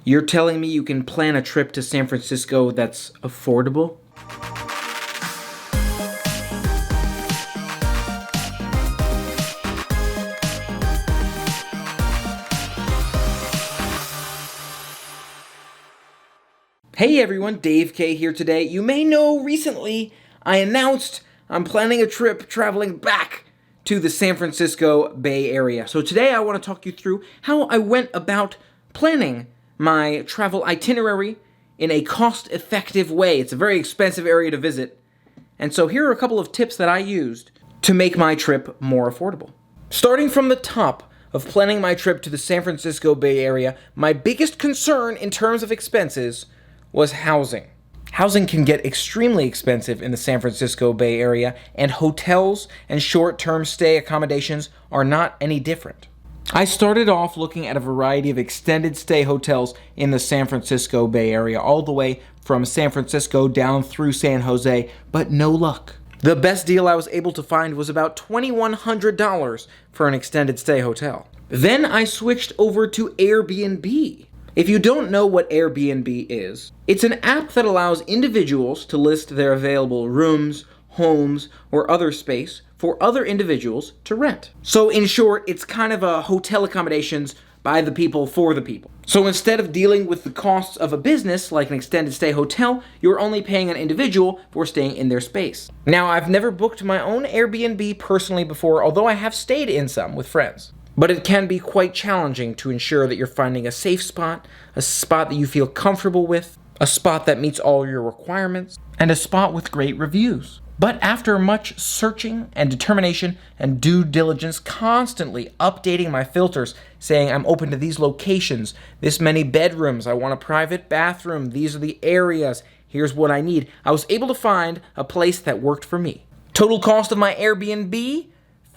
You're telling me you can plan a trip to San Francisco that's affordable? Hey everyone, Dave K here today. You may know recently I announced I'm planning a trip traveling back to the San Francisco Bay Area. So today I want to talk you through how I went about planning my travel itinerary in a cost-effective way. It's a very expensive area to visit. And so here are a couple of tips that I used to make my trip more affordable. Starting from the top of planning my trip to the San Francisco Bay Area, my biggest concern in terms of expenses was housing. Housing can get extremely expensive in the San Francisco Bay Area, and hotels and short-term stay accommodations are not any different. I started off looking at a variety of extended stay hotels in the San Francisco Bay Area, all the way from San Francisco down through San Jose, but no luck. The best deal I was able to find was about $2,100 for an extended stay hotel. Then I switched over to Airbnb. If you don't know what Airbnb is, it's an app that allows individuals to list their available rooms, homes, or other space for other individuals to rent. So in short, it's kind of a hotel accommodations by the people for the people. So instead of dealing with the costs of a business like an extended stay hotel, you're only paying an individual for staying in their space. Now, I've never booked my own Airbnb personally before, although I have stayed in some with friends. But it can be quite challenging to ensure that you're finding a safe spot, a spot that you feel comfortable with, a spot that meets all your requirements, and a spot with great reviews. But after much searching and determination and due diligence, constantly updating my filters, saying I'm open to these locations, this many bedrooms, I want a private bathroom, these are the areas, here's what I need, I was able to find a place that worked for me. Total cost of my Airbnb?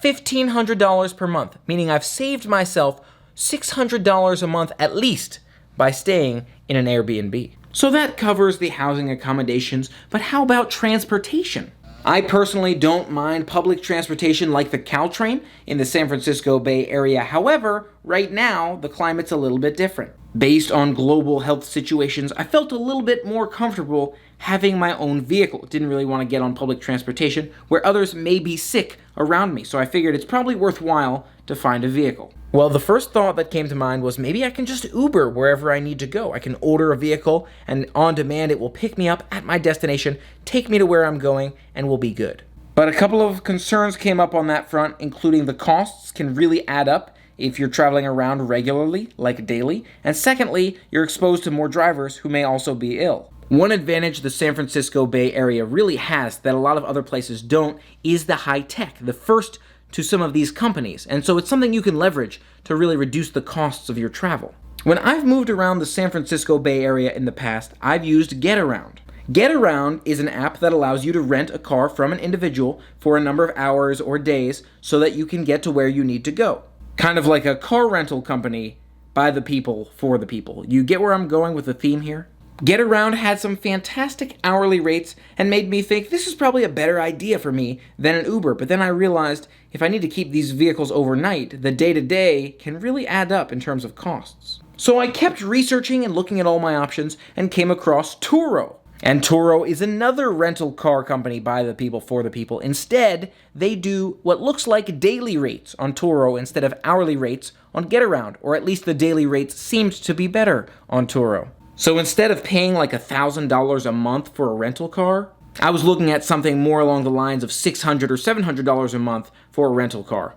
$1,500 per month, meaning I've saved myself $600 a month at least by staying in an Airbnb. So that covers the housing accommodations, but how about transportation? I personally don't mind public transportation like the Caltrain in the San Francisco Bay Area. However, right now, the climate's a little bit different. Based on global health situations, I felt a little bit more comfortable having my own vehicle. Didn't really want to get on public transportation where others may be sick around me, so I figured it's probably worthwhile to find a vehicle. Well, the first thought that came to mind was maybe I can just Uber wherever I need to go. I can order a vehicle, and on demand it will pick me up at my destination, take me to where I'm going, and we'll be good. But a couple of concerns came up on that front, including the costs can really add up if you're traveling around regularly, like daily, and secondly, you're exposed to more drivers who may also be ill. One advantage the San Francisco Bay Area really has that a lot of other places don't is the high tech, the first to some of these companies, and so it's something you can leverage to really reduce the costs of your travel. When I've moved around the San Francisco Bay Area in the past, I've used GetAround. GetAround is an app that allows you to rent a car from an individual for a number of hours or days so that you can get to where you need to go. Kind of like a car rental company by the people for the people. You get where I'm going with the theme here? GetAround had some fantastic hourly rates and made me think this is probably a better idea for me than an Uber, but then I realized if I need to keep these vehicles overnight, the day-to-day can really add up in terms of costs. So I kept researching and looking at all my options and came across Turo. And Turo is another rental car company by the people for the people. Instead, they do what looks like daily rates on Turo instead of hourly rates on GetAround, or at least the daily rates seemed to be better on Turo. So instead of paying like $1,000 a month for a rental car, I was looking at something more along the lines of $600 or $700 a month for a rental car.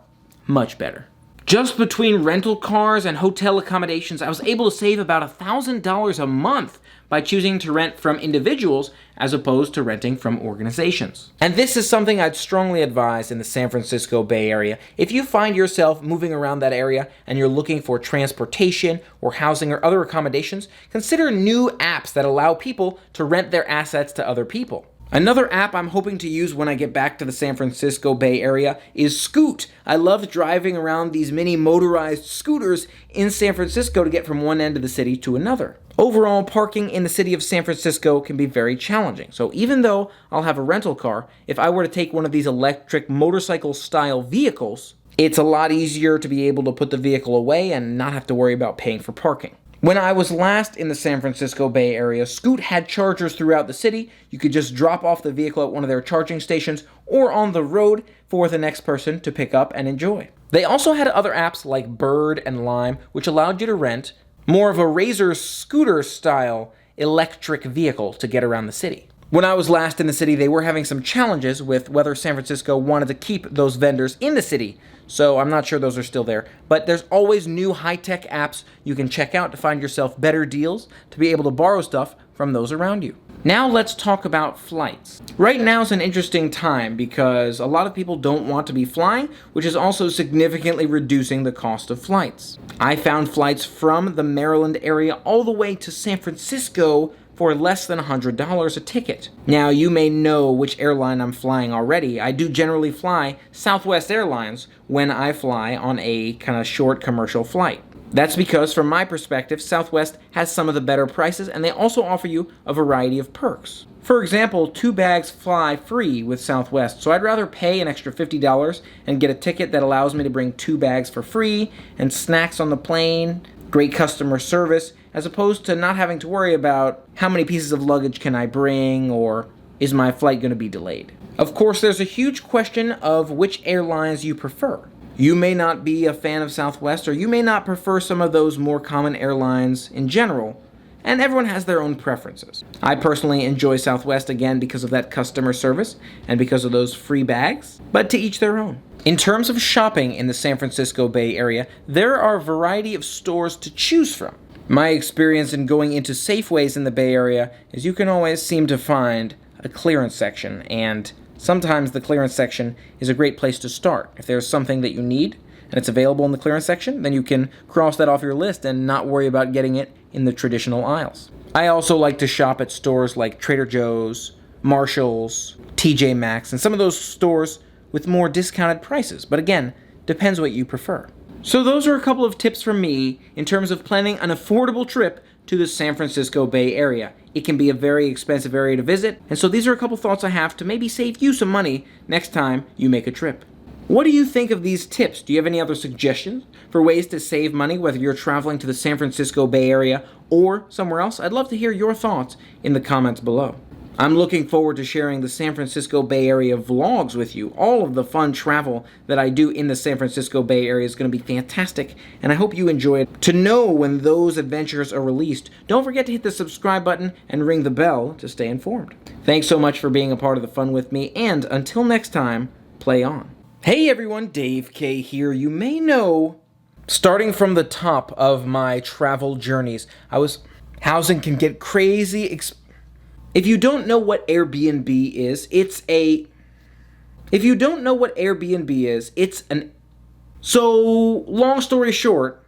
Much better. Just between rental cars and hotel accommodations, I was able to save about $1,000 a month by choosing to rent from individuals as opposed to renting from organizations. And this is something I'd strongly advise in the San Francisco Bay Area. If you find yourself moving around that area and you're looking for transportation or housing or other accommodations, consider new apps that allow people to rent their assets to other people. Another app I'm hoping to use when I get back to the San Francisco Bay Area is Scoot. I love driving around these mini motorized scooters in San Francisco to get from one end of the city to another. Overall, parking in the city of San Francisco can be very challenging. So even though I'll have a rental car, if I were to take one of these electric motorcycle-style vehicles, it's a lot easier to be able to put the vehicle away and not have to worry about paying for parking. When I was last in the San Francisco Bay Area, Scoot had chargers throughout the city. You could just drop off the vehicle at one of their charging stations or on the road for the next person to pick up and enjoy. They also had other apps like Bird and Lime, which allowed you to rent more of a Razor scooter style electric vehicle to get around the city. When I was last in the city, they were having some challenges with whether San Francisco wanted to keep those vendors in the city. So I'm not sure those are still there. But there's always new high-tech apps you can check out to find yourself better deals, to be able to borrow stuff from those around you. Now let's talk about flights. Right now is an interesting time because a lot of people don't want to be flying, which is also significantly reducing the cost of flights. I found flights from the Maryland area all the way to San Francisco for less than $100 a ticket. Now, you may know which airline I'm flying already. I do generally fly Southwest Airlines when I fly on a kind of short commercial flight. That's because, from my perspective, Southwest has some of the better prices, and they also offer you a variety of perks. For example, 2 bags fly free with Southwest, so I'd rather pay an extra $50 and get a ticket that allows me to bring 2 bags for free, and snacks on the plane, great customer service, as opposed to not having to worry about how many pieces of luggage can I bring, or is my flight going to be delayed. Of course, there's a huge question of which airlines you prefer. You may not be a fan of Southwest, or you may not prefer some of those more common airlines in general, and everyone has their own preferences. I personally enjoy Southwest, again, because of that customer service and because of those free bags, but to each their own. In terms of shopping in the San Francisco Bay Area, there are a variety of stores to choose from. My experience in going into Safeways in the Bay Area is you can always seem to find a clearance section, and sometimes the clearance section is a great place to start. If there's something that you need and it's available in the clearance section, then you can cross that off your list and not worry about getting it in the traditional aisles. I also like to shop at stores like Trader Joe's, Marshall's, TJ Maxx, and some of those stores with more discounted prices. But again, depends what you prefer. So those are a couple of tips from me in terms of planning an affordable trip to the San Francisco Bay Area. It can be a very expensive area to visit, and so these are a couple thoughts I have to maybe save you some money next time you make a trip. What do you think of these tips? Do you have any other suggestions for ways to save money, whether you're traveling to the San Francisco Bay Area or somewhere else? I'd love to hear your thoughts in the comments below. I'm looking forward to sharing the San Francisco Bay Area vlogs with you. All of the fun travel that I do in the San Francisco Bay Area is going to be fantastic, and I hope you enjoy it. To know when those adventures are released, don't forget to hit the subscribe button and ring the bell to stay informed. Thanks so much for being a part of the fun with me, and until next time, play on. Hey everyone, Dave K here. You may know, starting from the top of my travel journeys, housing can get crazy. If you don't know what Airbnb is, So, long story short,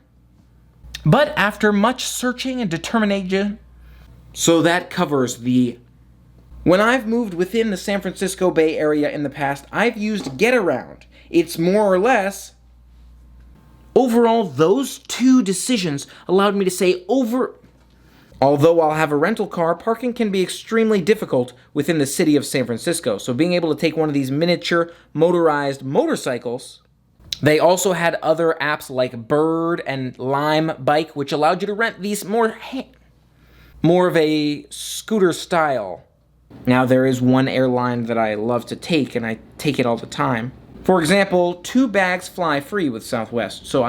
but after much searching and determination, so that covers when I've moved within the San Francisco Bay Area in the past, I've used Getaround. It's more or less, overall, those 2 decisions allowed me to say although I'll have a rental car, parking can be extremely difficult within the city of San Francisco. So being able to take one of these miniature motorized motorcycles. They also had other apps like Bird and Lime Bike, which allowed you to rent these more of a scooter style. Now there is one airline that I love to take, and I take it all the time. For example, 2 bags fly free with Southwest. So